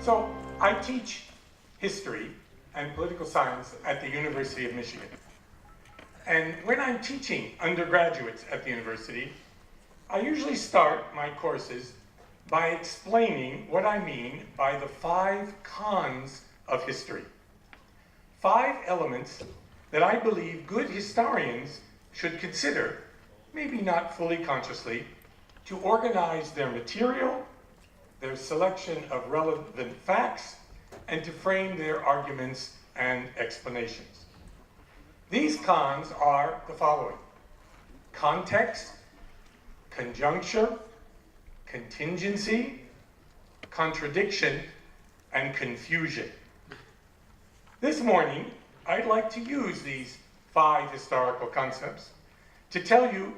So I teach history and political science at the University of Michigan. And when I'm teaching undergraduates at the university, I usually start my courses by explaining what I mean by the 5 cons of history. 5 elements that I believe good historians should consider, maybe not fully consciously, to organize their material, their selection of relevant facts, and to frame their arguments and explanations. These cons are the following: context, conjuncture, contingency, contradiction, and confusion. This morning, I'd like to use these 5 historical concepts to tell you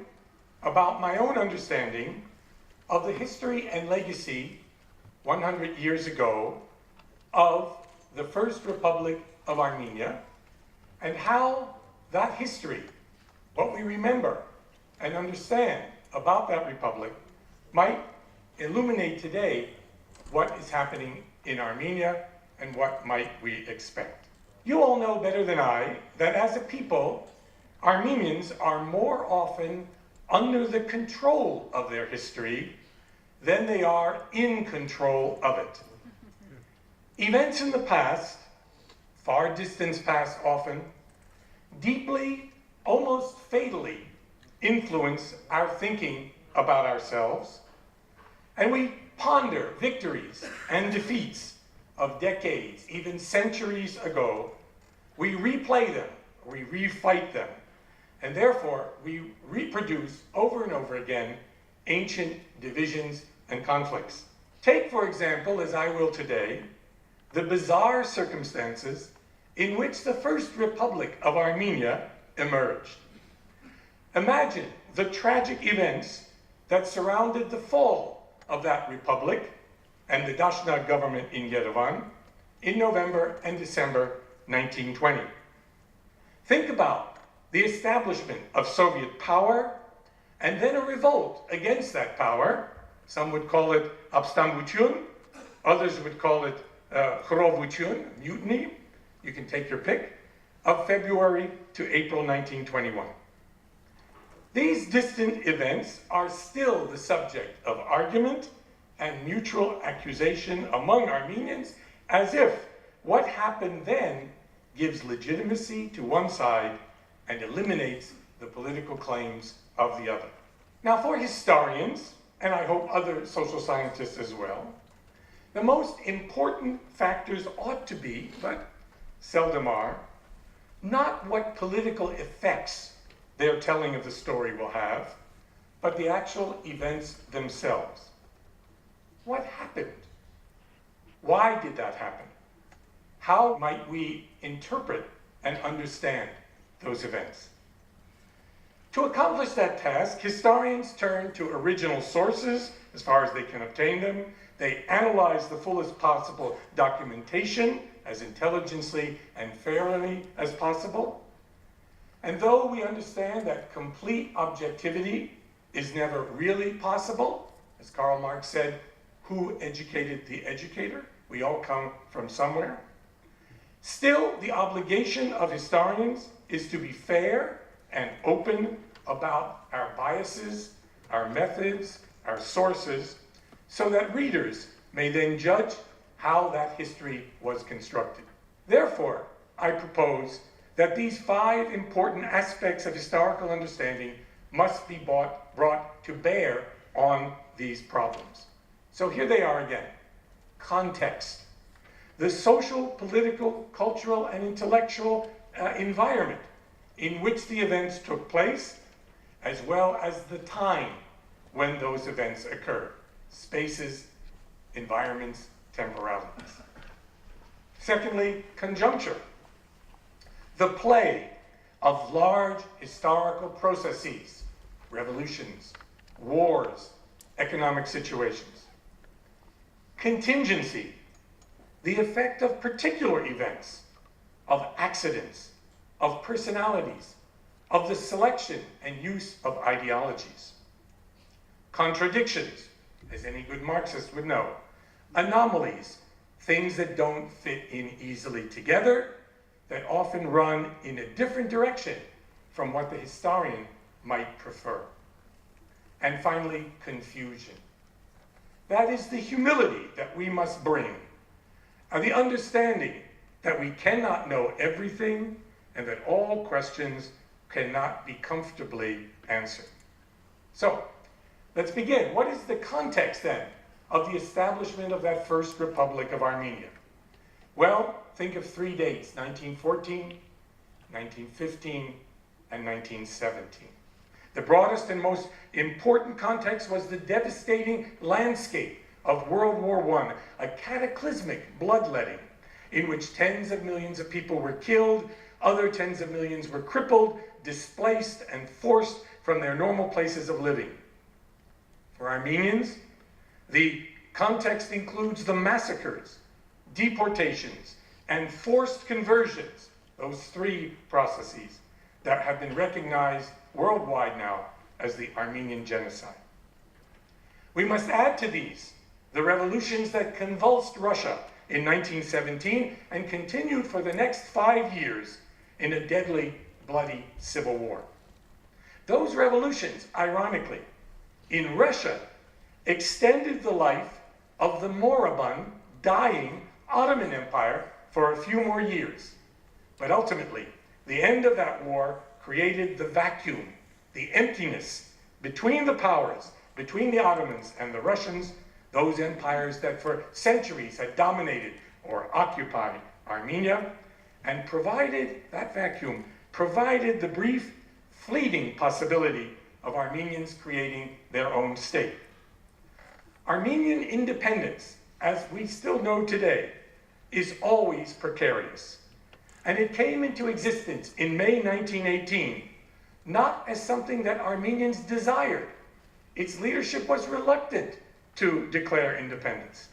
about my own understanding of the history and legacy 100 years ago of the First Republic of Armenia, and how that history, what we remember and understand about that republic, might illuminate today what is happening in Armenia and what might we expect. You all know better than I that as a people, Armenians are more often under the control of their history than they are in control of it. Events in the past, far distant past often, deeply, almost fatally influence our thinking about ourselves, and we ponder victories and defeats of decades, even centuries ago. We replay them, we refight them, and therefore we reproduce over and over again ancient divisions and conflicts. Take, for example, as I will today, the bizarre circumstances in which the First Republic of Armenia emerged. Imagine the tragic events that surrounded the fall of that republic and the Dashna government in Yerevan in November and December 1920. Think about the establishment of Soviet power and then a revolt against that power. Some would call it abstanvutyun, others would call it khrovutyun, mutiny, you can take your pick, of February to April 1921. These distant events are still the subject of argument and mutual accusation among Armenians, as if what happened then gives legitimacy to one side and eliminates the political claims of the other. Now, for historians, and I hope other social scientists as well, the most important factors ought to be, but seldom are, not what political effects their telling of the story will have, but the actual events themselves. What happened? Why did that happen? How might we interpret and understand those events? To accomplish that task, historians turn to original sources as far as they can obtain them. They analyze the fullest possible documentation as intelligently and fairly as possible. And though we understand that complete objectivity is never really possible, as Karl Marx said, who educated the educator? We all come from somewhere. Still, the obligation of historians is to be fair and open about our biases, our methods, our sources, so that readers may then judge how that history was constructed. Therefore, I propose that these 5 important aspects of historical understanding must be brought to bear on these problems. So here they are again. Context. The social, political, cultural, and intellectual environment in which the events took place, as well as the time when those events occurred. Spaces, environments, temporalities. Secondly, conjuncture. The play of large historical processes, revolutions, wars, economic situations. Contingency, the effect of particular events, of accidents, of personalities, of the selection and use of ideologies. contradictions, as any good Marxist would know, anomalies, things that don't fit in easily together, that often run in a different direction from what the historian might prefer. And finally, confusion. That is the humility that we must bring, and the understanding that we cannot know everything and that all questions cannot be comfortably answered. So, let's begin. What is the context then of the establishment of that first Republic of Armenia? Well, think of three dates: 1914, 1915, and 1917. The broadest and most important context was the devastating landscape of World War I, a cataclysmic bloodletting in which tens of millions of people were killed, other tens of millions were crippled, displaced, and forced from their normal places of living. For Armenians, the context includes the massacres, deportations, and forced conversions, those three processes that have been recognized worldwide now as the Armenian genocide. We must add to these the revolutions that convulsed Russia in 1917 and continued for the next 5 years in a deadly, bloody civil war. Those revolutions, ironically, in Russia, extended the life of the moribund, dying Ottoman Empire for a few more years. But ultimately, the end of that war created the vacuum, the emptiness between the powers, between the Ottomans and the Russians, those empires that for centuries had dominated or occupied Armenia, and provided, that vacuum, provided the brief, fleeting possibility of Armenians creating their own state. Armenian independence, as we still know today, is always precarious. And it came into existence in May 1918, not as something that Armenians desired. Its leadership was reluctant to declare independence,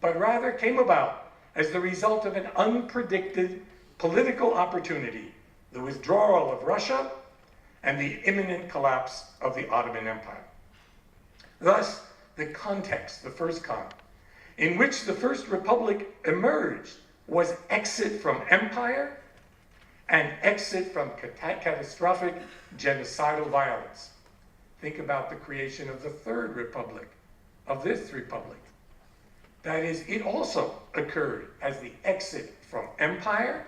but rather came about as the result of an unpredicted political opportunity, the withdrawal of Russia and the imminent collapse of the Ottoman Empire. Thus, the context, the first con, in which the First Republic emerged was exit from empire and exit from catastrophic genocidal violence. Think about the creation of the Third Republic, of this republic. That is, it also occurred as the exit from empire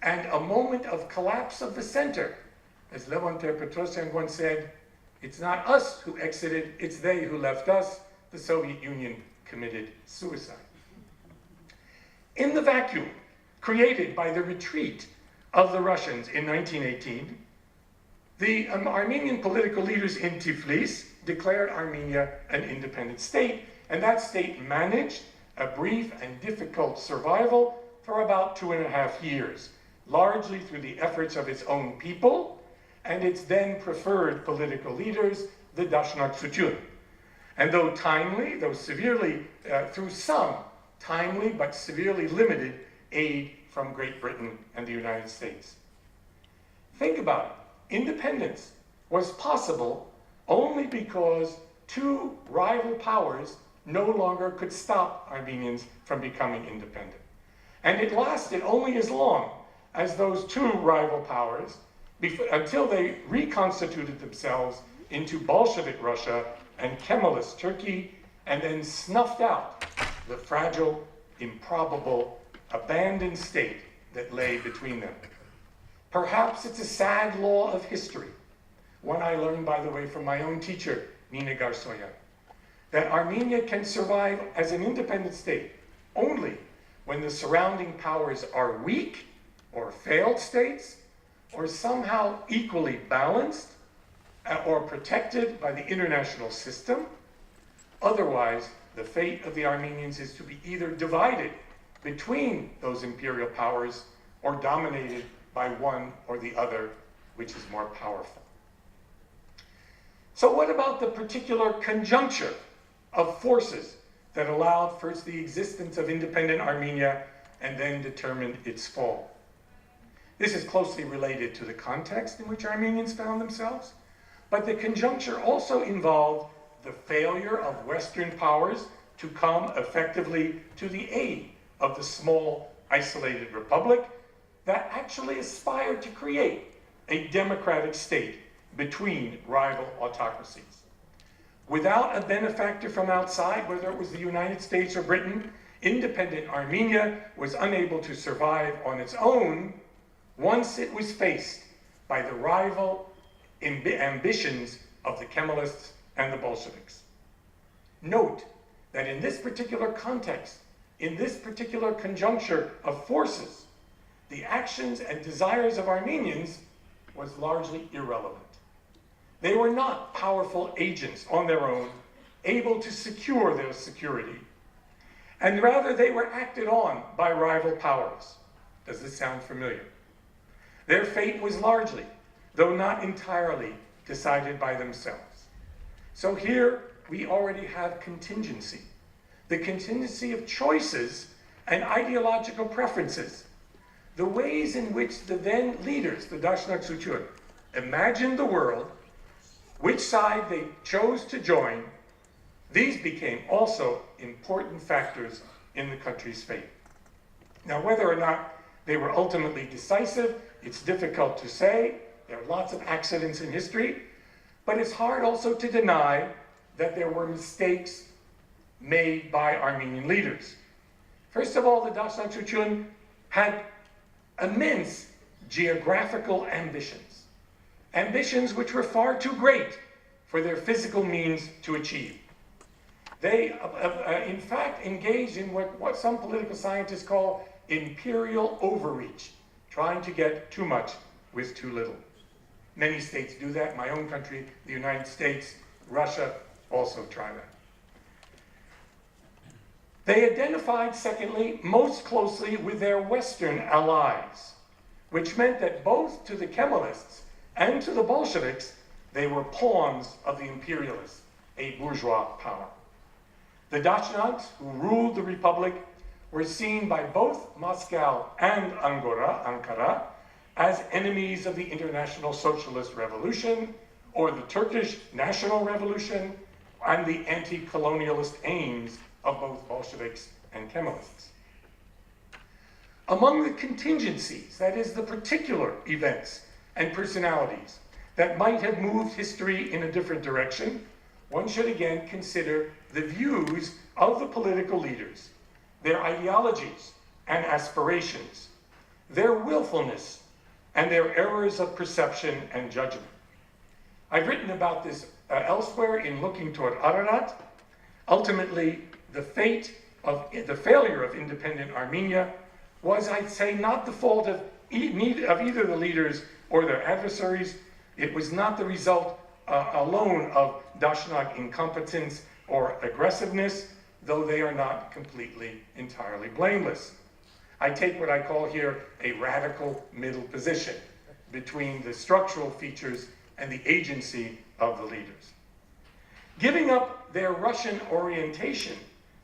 and a moment of collapse of the center. As Levon Ter-Petrosyan once said, it's not us who exited, it's they who left us. The Soviet Union committed suicide. In the vacuum created by the retreat of the Russians in 1918, the Armenian political leaders in Tiflis declared Armenia an independent state, and that state managed a brief and difficult survival for about 2.5 years, largely through the efforts of its own people and its then preferred political leaders, the Dashnak Sutun. And though timely, though severely, through some timely but severely limited aid from Great Britain and the United States. Think about it. Independence was possible only because two rival powers no longer could stop Armenians from becoming independent. And it lasted only as long as those two rival powers, until they reconstituted themselves into Bolshevik Russia and Kemalist Turkey, and then snuffed out the fragile, improbable, abandoned state that lay between them. Perhaps it's a sad law of history, one I learned, by the way, from my own teacher, Nina Garsoyan, that Armenia can survive as an independent state only when the surrounding powers are weak or failed states, or somehow equally balanced or protected by the international system. Otherwise, the fate of the Armenians is to be either divided between those imperial powers or dominated by one or the other, which is more powerful. So what about the particular conjuncture of forces that allowed first the existence of independent Armenia and then determined its fall? This is closely related to the context in which Armenians found themselves, but the conjuncture also involved the failure of Western powers to come effectively to the aid of the small, isolated republic that actually aspired to create a democratic state between rival autocracies. Without a benefactor from outside, whether it was the United States or Britain, independent Armenia was unable to survive on its own once it was faced by the rival ambitions of the Kemalists and the Bolsheviks. Note that in this particular context, in this particular conjuncture of forces, the actions and desires of Armenians was largely irrelevant. They were not powerful agents on their own, able to secure their security, and rather they were acted on by rival powers. Does this sound familiar? Their fate was largely, though not entirely, decided by themselves. So here we already have contingency. The contingency of choices and ideological preferences. The ways in which the then leaders, the Dashnak Suchun, imagined the world, which side they chose to join, these became also important factors in the country's fate. Now, whether or not they were ultimately decisive, it's difficult to say. There are lots of accidents in history, but it's hard also to deny that there were mistakes made by Armenian leaders. First of all, the Dashnak Suchun had immense geographical ambitions, ambitions which were far too great for their physical means to achieve. They, in fact, engaged in what some political scientists call imperial overreach, trying to get too much with too little. Many states do that. My own country, the United States, Russia, also try that. They identified, secondly, most closely with their Western allies, which meant that both to the Kemalists and to the Bolsheviks, they were pawns of the imperialists, a bourgeois power. The Dashnaks, who ruled the republic, were seen by both Moscow and Ankara as enemies of the International Socialist Revolution, or the Turkish National Revolution, and the anti-colonialist aims of both Bolsheviks and Kemalists. Among the contingencies, that is, the particular events and personalities that might have moved history in a different direction, one should again consider the views of the political leaders, their ideologies and aspirations, their willfulness, and their errors of perception and judgment. I've written about this elsewhere in Looking Toward Ararat. Ultimately, the fate of the failure of independent Armenia was, I'd say, not the fault of either the leaders or their adversaries. It was not the result alone of Dashnak incompetence or aggressiveness, though they are not completely, entirely blameless. I take what I call here a radical middle position between the structural features and the agency of the leaders. Giving up their Russian orientation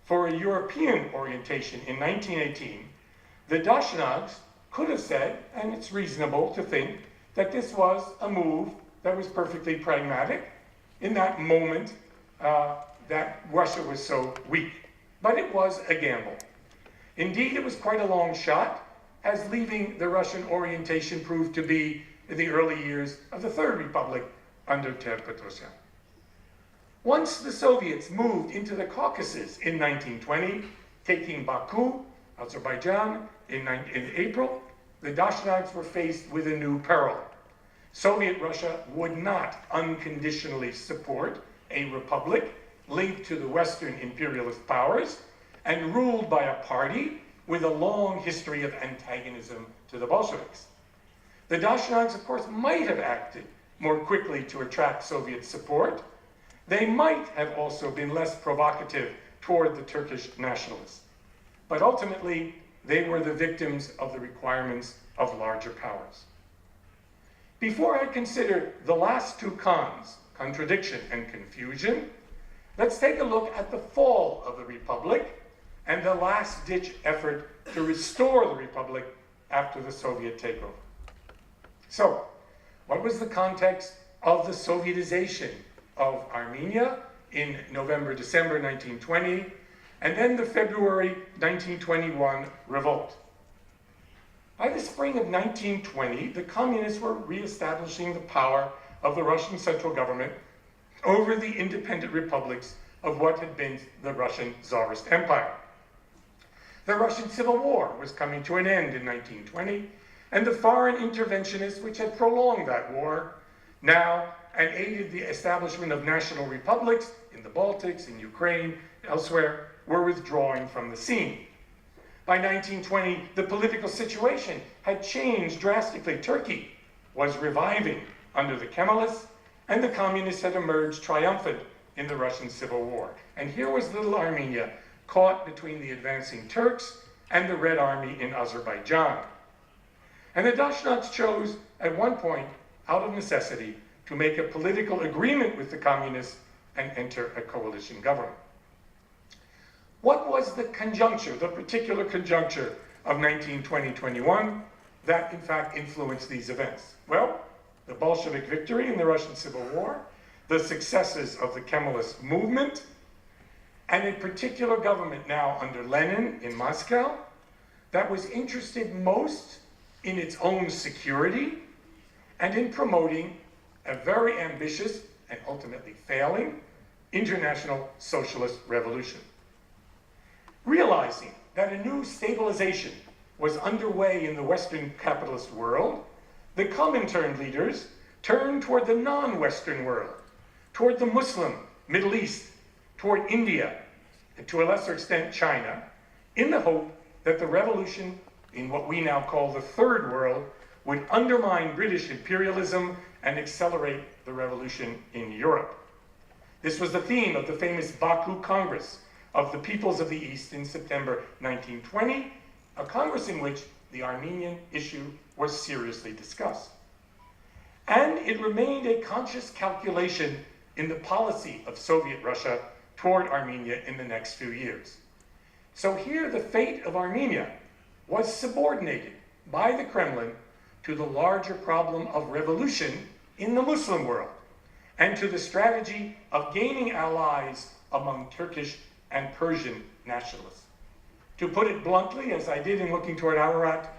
for a European orientation in 1918, the Dashnaks could have said, and it's reasonable to think, that this was a move that was perfectly pragmatic in that moment that Russia was so weak. But it was a gamble. Indeed, it was quite a long shot, as leaving the Russian orientation proved to be in the early years of the Third Republic under Ter-Petrosyan. Once the Soviets moved into the Caucasus in 1920, taking Baku, Azerbaijan, in April, the Dashnaks were faced with a new peril. Soviet Russia would not unconditionally support a republic linked to the Western imperialist powers and ruled by a party with a long history of antagonism to the Bolsheviks. The Dashnaks, of course, might have acted more quickly to attract Soviet support. They might have also been less provocative toward the Turkish nationalists. But ultimately, they were the victims of the requirements of larger powers. Before I consider the last two cons, contradiction and confusion, let's take a look at the fall of the Republic and the last-ditch effort to restore the Republic after the Soviet takeover. So, what was the context of the Sovietization of Armenia in November, December 1920, and then the February 1921 revolt. By the spring of 1920, the communists were reestablishing the power of the Russian central government over the independent republics of what had been the Russian Tsarist Empire. The Russian Civil War was coming to an end in 1920, and the foreign interventionists which had prolonged that war now and aided the establishment of national republics in the Baltics, in Ukraine, elsewhere, were withdrawing from the scene. By 1920, the political situation had changed drastically. Turkey was reviving under the Kemalists, and the communists had emerged triumphant in the Russian Civil War. And here was little Armenia, caught between the advancing Turks and the Red Army in Azerbaijan. And the Dashnags chose, at one point, out of necessity, to make a political agreement with the communists and enter a coalition government. What was the conjuncture, the particular conjuncture of 1920-21 that in fact influenced these events? Well, the Bolshevik victory in the Russian Civil War, the successes of the Kemalist movement, and a particular government now under Lenin in Moscow that was interested most in its own security and in promoting a very ambitious and ultimately failing international socialist revolution. Realizing that a new stabilization was underway in the Western capitalist world, the Comintern leaders turned toward the non-Western world, toward the Muslim Middle East, toward India, and to a lesser extent China, in the hope that the revolution in what we now call the Third World would undermine British imperialism and accelerate the revolution in Europe. This was the theme of the famous Baku Congress of the Peoples of the East in September 1920, a congress in which the Armenian issue was seriously discussed. And it remained a conscious calculation in the policy of Soviet Russia toward Armenia in the next few years. So here the fate of Armenia was subordinated by the Kremlin to the larger problem of revolution in the Muslim world and to the strategy of gaining allies among Turkish and Persian nationalists. To put it bluntly, as I did in looking toward Ararat,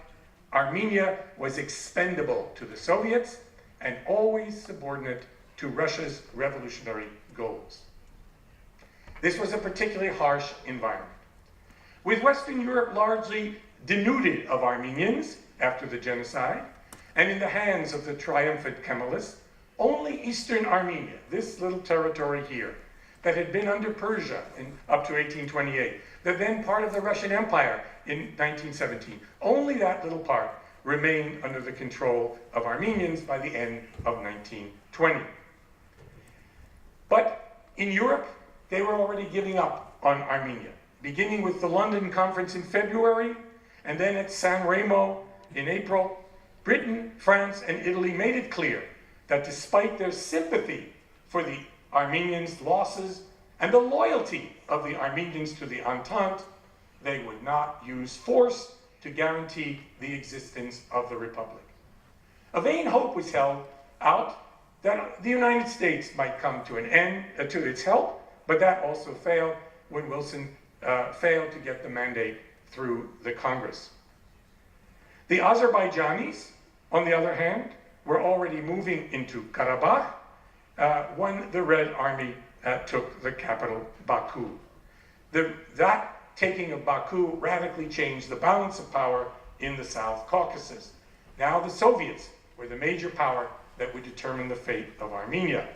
Armenia was expendable to the Soviets and always subordinate to Russia's revolutionary goals. This was a particularly harsh environment. With Western Europe largely denuded of Armenians after the genocide, and in the hands of the triumphant Kemalists, only Eastern Armenia, this little territory here, that had been under Persia up to 1828, the then part of the Russian Empire in 1917. Only that little part remained under the control of Armenians by the end of 1920. But in Europe, they were already giving up on Armenia, beginning with the London Conference in February, and then at San Remo in April. Britain, France, and Italy made it clear that despite their sympathy for the Armenians' losses and the loyalty of the Armenians to the Entente, they would not use force to guarantee the existence of the Republic. A vain hope was held out that the United States might come to an end to its help, but that also failed when Wilson failed to get the mandate through the Congress. The Azerbaijanis, on the other hand, were already moving into Karabakh when the Red Army took the capital, Baku. That taking of Baku radically changed the balance of power in the South Caucasus. Now the Soviets were the major power that would determine the fate of Armenia.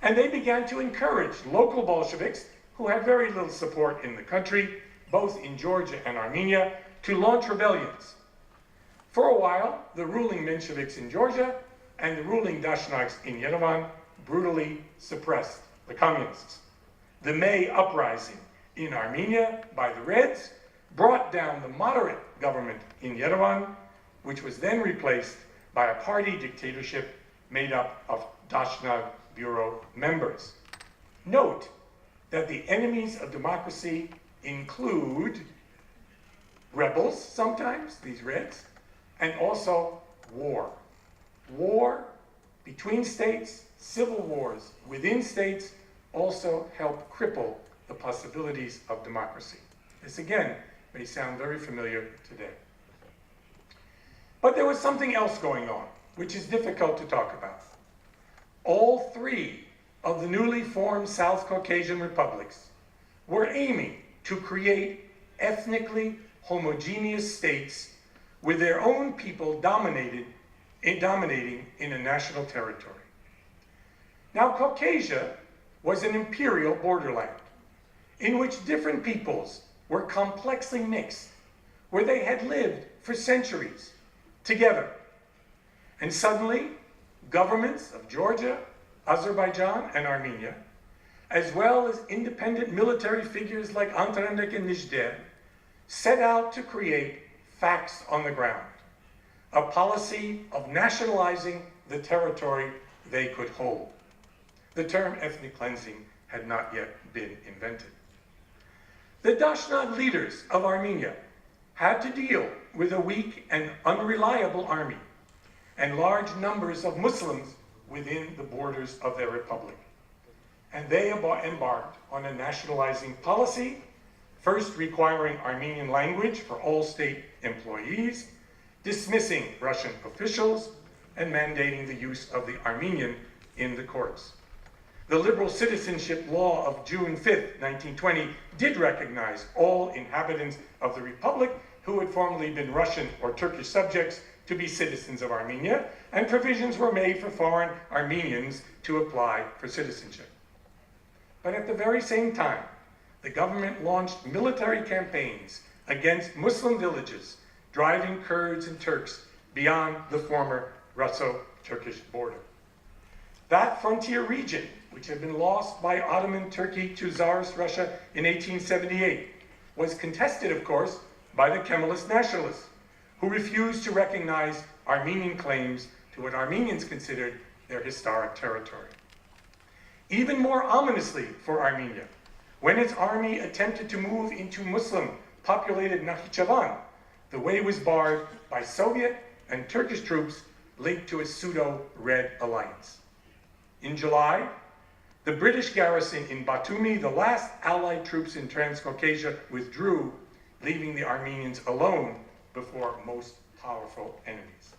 And they began to encourage local Bolsheviks, who had very little support in the country, both in Georgia and Armenia, to launch rebellions. For a while, the ruling Mensheviks in Georgia and the ruling Dashnags in Yerevan brutally suppressed the communists. The May uprising in Armenia by the Reds brought down the moderate government in Yerevan, which was then replaced by a party dictatorship made up of Dashnag Bureau members. Note that the enemies of democracy include rebels sometimes, these Reds, and also war. War between states, civil wars within states, also helped cripple the possibilities of democracy. This again may sound very familiar today. But there was something else going on, which is difficult to talk about. All three of the newly formed South Caucasian republics were aiming to create ethnically homogeneous states with their own people dominating in a national territory. Now, Caucasia was an imperial borderland in which different peoples were complexly mixed, where they had lived for centuries together. And suddenly, governments of Georgia, Azerbaijan, and Armenia, as well as independent military figures like Antranik and Nijder, set out to create facts on the ground, a policy of nationalizing the territory they could hold. The term ethnic cleansing had not yet been invented. The Dashnad leaders of Armenia had to deal with a weak and unreliable army and large numbers of Muslims within the borders of their republic. And they embarked on a nationalizing policy, first requiring Armenian language for all state employees, dismissing Russian officials, and mandating the use of the Armenian in the courts. The liberal citizenship law of June 5th, 1920, did recognize all inhabitants of the republic who had formerly been Russian or Turkish subjects to be citizens of Armenia, and provisions were made for foreign Armenians to apply for citizenship. But at the very same time, the government launched military campaigns against Muslim villages, driving Kurds and Turks beyond the former Russo-Turkish border. That frontier region, which had been lost by Ottoman Turkey to Tsarist Russia in 1878, was contested, of course, by the Kemalist nationalists, who refused to recognize Armenian claims to what Armenians considered their historic territory. Even more ominously for Armenia, when its army attempted to move into Muslim-populated Nakhichevan, the way was barred by Soviet and Turkish troops linked to a pseudo-Red alliance. In July, the British garrison in Batumi, the last Allied troops in Transcaucasia, withdrew, leaving the Armenians alone before most powerful enemies.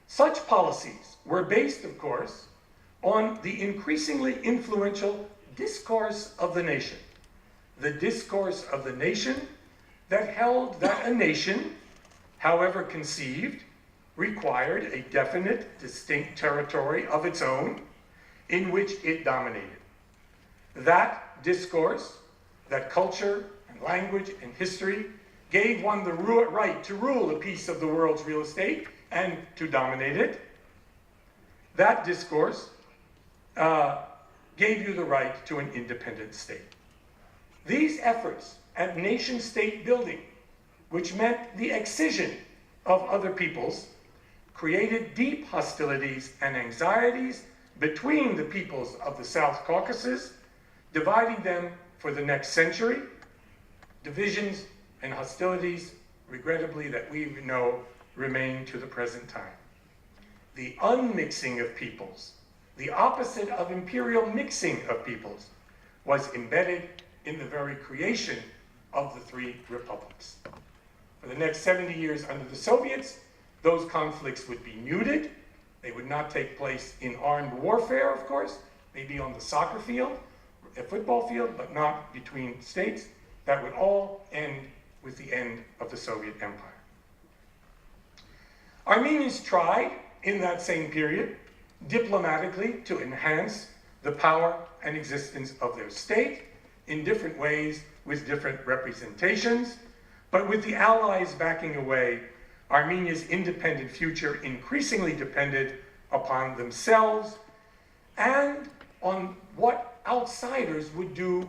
Such policies were based, of course, on the increasingly influential discourse of the nation. The discourse of the nation that held that a nation, however conceived, required a definite, distinct territory of its own in which it dominated. That discourse, that culture and language and history, gave one the right to rule a piece of the world's real estate and to dominate it. That discourse gave you the right to an independent state. These efforts at nation-state building, which meant the excision of other peoples, created deep hostilities and anxieties between the peoples of the South Caucasus, dividing them for the next century. Divisions and hostilities, regrettably, that we know remain to the present time. The unmixing of peoples, the opposite of imperial mixing of peoples, was embedded in the very creation of the three republics. For the next 70 years under the Soviets, those conflicts would be muted. They would not take place in armed warfare, of course, maybe on the soccer field, a football field, but not between states. That would all end with the end of the Soviet Empire. Armenians tried, in that same period, diplomatically to enhance the power and existence of their state in different ways with different representations, but with the Allies backing away, Armenia's independent future increasingly depended upon themselves and on what outsiders would do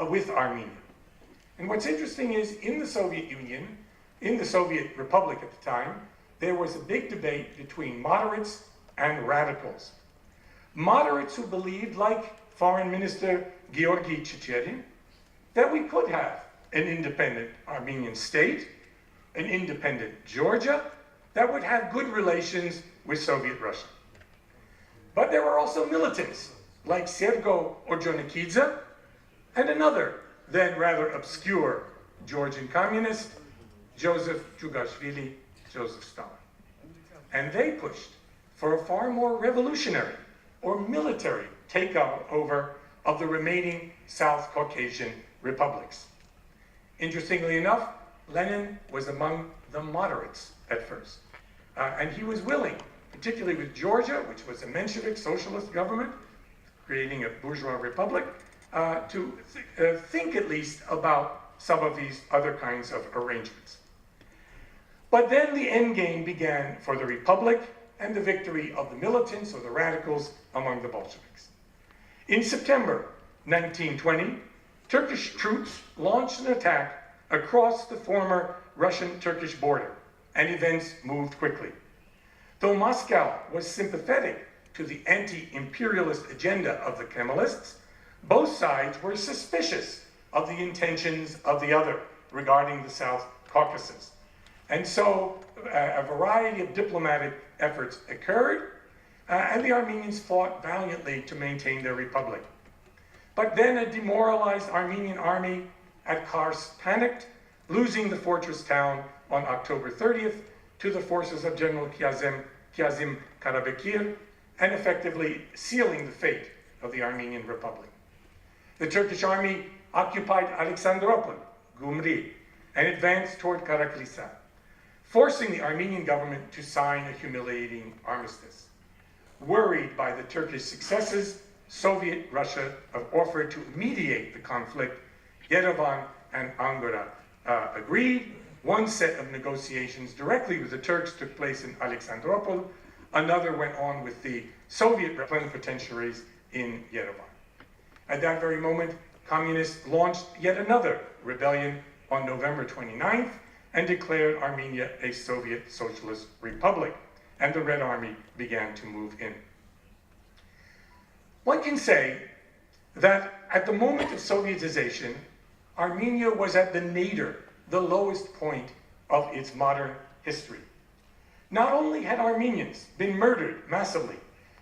with Armenia. And what's interesting is, in the Soviet Union, in the Soviet Republic at the time, there was a big debate between moderates and radicals. Moderates who believed, like Foreign Minister Georgy Checherin, that we could have an independent Armenian state, an independent Georgia, that would have good relations with Soviet Russia. But there were also militants like Sergo Orjonikidze, and another, then rather obscure, Georgian communist, Joseph Jugashvili, Joseph Stalin. And they pushed for a far more revolutionary or military takeover of the remaining South Caucasian republics. Interestingly enough, Lenin was among the moderates at first. And he was willing, particularly with Georgia, which was a Menshevik socialist government, creating a bourgeois republic, to think at least about some of these other kinds of arrangements. But then the end game began for the republic and the victory of the militants or the radicals among the Bolsheviks. In September 1920, Turkish troops launched an attack across the former Russian-Turkish border, and events moved quickly. Though Moscow was sympathetic to the anti-imperialist agenda of the Kemalists, both sides were suspicious of the intentions of the other regarding the South Caucasus. And so a variety of diplomatic efforts occurred, and the Armenians fought valiantly to maintain their republic. But then a demoralized Armenian army at Kars panicked, losing the fortress town on October 30th to the forces of General Kazim Karabekir, and effectively sealing the fate of the Armenian Republic. The Turkish army occupied Alexandropol, Gumri, and advanced toward Karaklisa, forcing the Armenian government to sign a humiliating armistice. Worried by the Turkish successes, Soviet Russia offered to mediate the conflict. Yerevan and Ankara agreed. One set of negotiations directly with the Turks took place in Alexandropol. Another went on with the Soviet plenipotentiaries in Yerevan. At that very moment, communists launched yet another rebellion on November 29th and declared Armenia a Soviet Socialist Republic, and the Red Army began to move in. One can say that at the moment of Sovietization, Armenia was at the nadir, the lowest point of its modern history. Not only had Armenians been murdered massively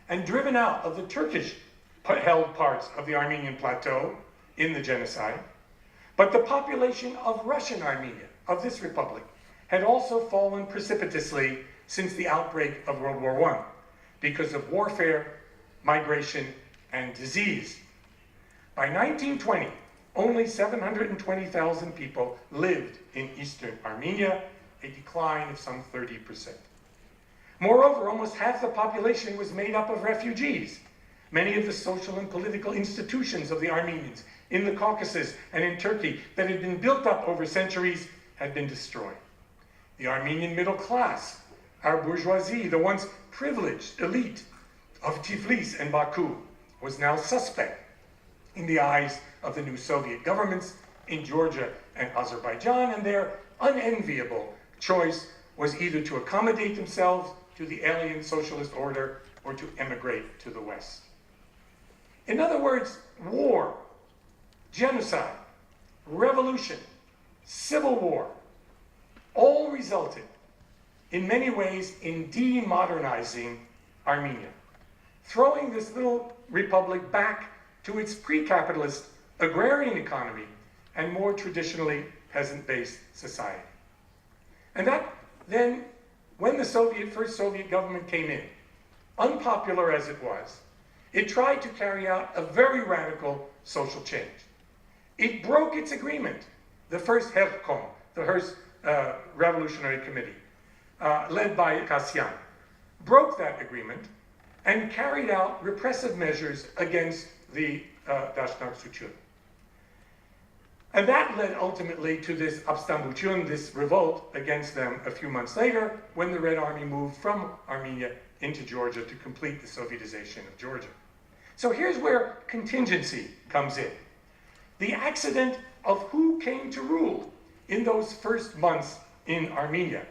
and driven out of the Turkish-held parts of the Armenian plateau in the genocide, but the population of Russian Armenia, of this republic, had also fallen precipitously since the outbreak of World War I because of warfare, migration, and disease. By 1920, only 720,000 people lived in eastern Armenia, a decline of some 30%. Moreover, almost half the population was made up of refugees. Many of the social and political institutions of the Armenians in the Caucasus and in Turkey that had been built up over centuries had been destroyed. The Armenian middle class, our bourgeoisie, the once privileged elite of Tiflis and Baku, was now suspect in the eyes of the new Soviet governments in Georgia and Azerbaijan, and their unenviable choice was either to accommodate themselves to the alien socialist order or to emigrate to the West. In other words, war, genocide, revolution, civil war, all resulted in many ways in demodernizing Armenia, throwing this little republic back to its pre-capitalist agrarian economy and more traditionally peasant-based society. And that then, when the first Soviet government came in, unpopular as it was, it tried to carry out a very radical social change. It broke its agreement. The first Herkom, the first Revolutionary Committee, led by Kasyan, broke that agreement and carried out repressive measures against the Dashnak Suchun. And that led ultimately to this Abstambuchun, this revolt against them a few months later, when the Red Army moved from Armenia into Georgia to complete the Sovietization of Georgia. So here's where contingency comes in. The accident of who came to rule in those first months in Armenia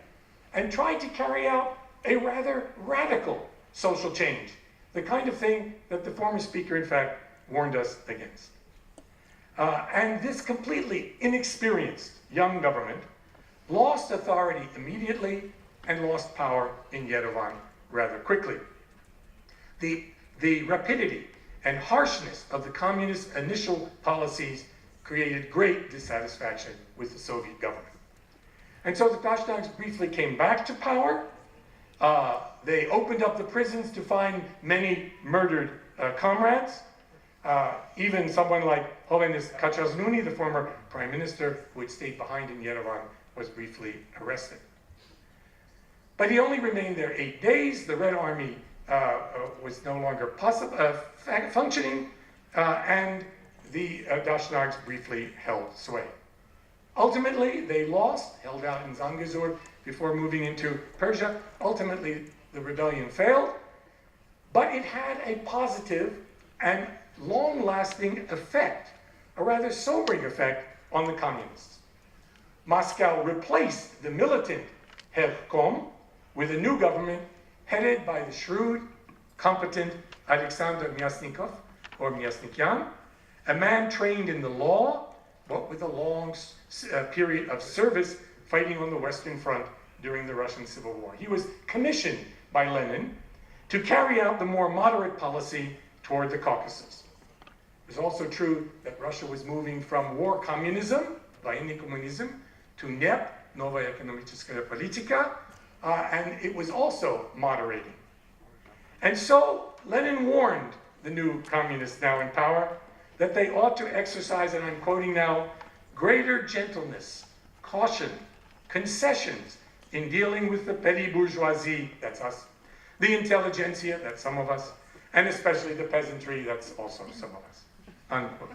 and tried to carry out a rather radical social change, the kind of thing that the former speaker, in fact, warned us against. And this completely inexperienced young government lost authority immediately and lost power in Yerevan rather quickly. The rapidity and harshness of the communist initial policies created great dissatisfaction with the Soviet government. And so the Dashnags briefly came back to power. They opened up the prisons to find many murdered comrades. Even someone like Hovhannes Suny, the former prime minister who had stayed behind in Yerevan, was briefly arrested. But he only remained there 8 days. The Red Army was no longer functioning, and the Dashnags briefly held sway. Ultimately, they lost, held out in Zangezur before moving into Persia. Ultimately, the rebellion failed, but it had a positive and long-lasting effect, a rather sobering effect on the communists. Moscow replaced the militant Herkom with a new government headed by the shrewd, competent Alexander Myasnikov, or Myasnikyan, a man trained in the law, but with a long period of service fighting on the Western Front during the Russian Civil War. He was commissioned by Lenin to carry out the more moderate policy toward the Caucasus. It was also true that Russia was moving from war communism, военный коммунизм, to NEP, Novaya Ekonomicheskaya Politika, and it was also moderating. And so Lenin warned the new communists now in power that they ought to exercise, and I'm quoting now, greater gentleness, caution, concessions in dealing with the petty bourgeoisie, that's us, the intelligentsia, that's some of us, and especially the peasantry, that's also some of us, unquote.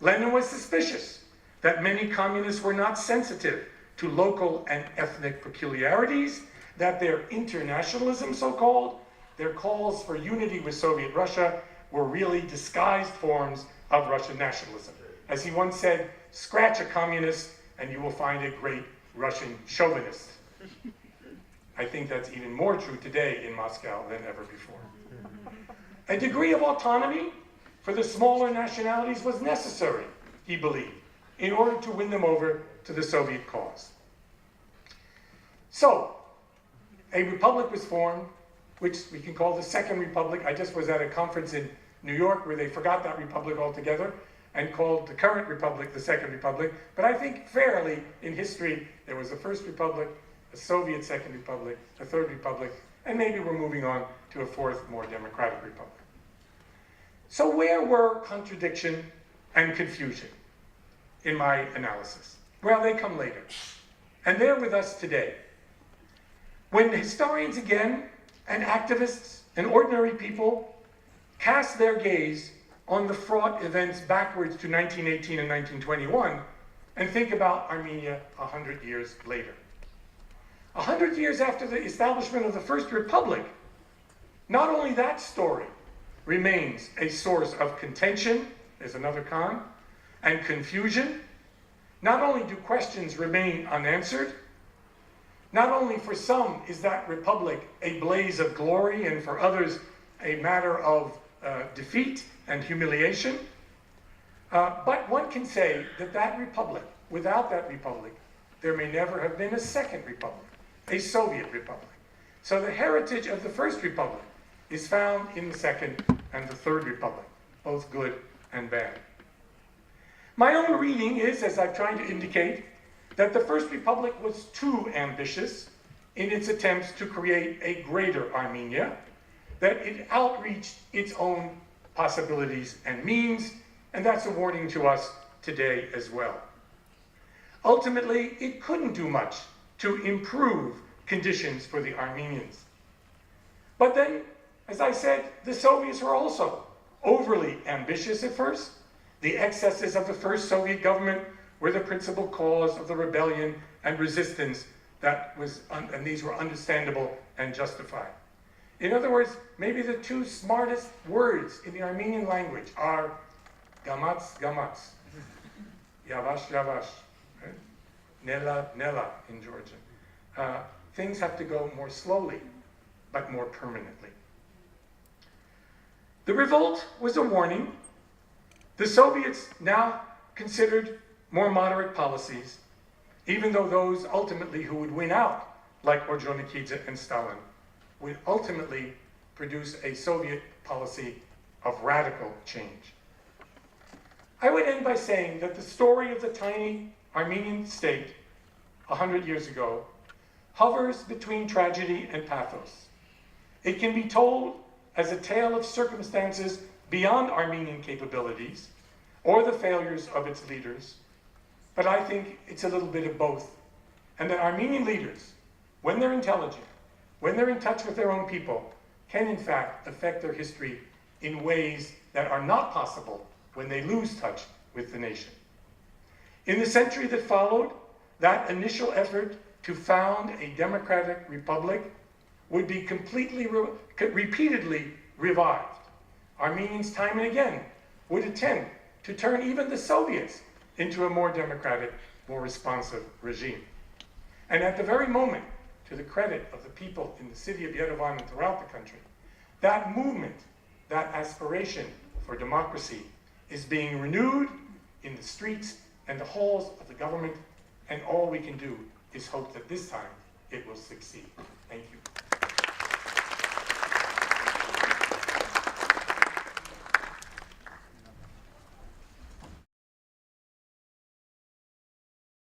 Lenin was suspicious that many communists were not sensitive to local and ethnic peculiarities, that their internationalism, so-called, their calls for unity with Soviet Russia, were really disguised forms of Russian nationalism. As he once said, scratch a communist and you will find a great Russian chauvinist. I think that's even more true today in Moscow than ever before. A degree of autonomy for the smaller nationalities was necessary, he believed, in order to win them over to the Soviet cause. So, a republic was formed, which we can call the Second Republic. I just was at a conference in New York where they forgot that republic altogether and called the current republic the Second Republic. But I think fairly in history, there was the First Republic, a Soviet Second Republic, a Third Republic, and maybe we're moving on to a fourth, more democratic republic. So where were contradiction and confusion in my analysis? Well, they come later. And they're with us today. When historians again, and activists, and ordinary people cast their gaze on the fraught events backwards to 1918 and 1921 and think about Armenia 100 years later. 100 years after the establishment of the First Republic, not only that story remains a source of contention, there's another con, and confusion. Not only do questions remain unanswered, not only for some is that republic a blaze of glory and for others a matter of defeat and humiliation, but one can say that that republic, without that republic, there may never have been a second republic, a Soviet republic. So the heritage of the First Republic is found in the Second and the Third Republic, both good and bad. My own reading is, as I've tried to indicate, that the First Republic was too ambitious in its attempts to create a greater Armenia, that it outreached its own possibilities and means, and that's a warning to us today as well. Ultimately, it couldn't do much to improve conditions for the Armenians. But then, as I said, the Soviets were also overly ambitious at first. The excesses of the first Soviet government were the principal cause of the rebellion and resistance and these were understandable and justified. In other words, maybe the two smartest words in the Armenian language are gamats, gamats, yavash, yavash, right? Nela, nela in Georgian. Things have to go more slowly, but more permanently. The revolt was a warning. The Soviets now considered more moderate policies, even though those ultimately who would win out, like Ordzhonikidze and Stalin, would ultimately produce a Soviet policy of radical change. I would end by saying that the story of the tiny Armenian state 100 years ago hovers between tragedy and pathos. It can be told as a tale of circumstances beyond Armenian capabilities or the failures of its leaders, but I think it's a little bit of both. And that Armenian leaders, when they're intelligent, when they're in touch with their own people, can in fact affect their history in ways that are not possible when they lose touch with the nation. In the century that followed, that initial effort to found a democratic republic would be repeatedly revived. Armenians time and again would attempt to turn even the Soviets into a more democratic, more responsive regime. And at the very moment, to the credit of the people in the city of Yerevan and throughout the country, that movement, that aspiration for democracy is being renewed in the streets and the halls of the government, and all we can do is hope that this time it will succeed. Thank you.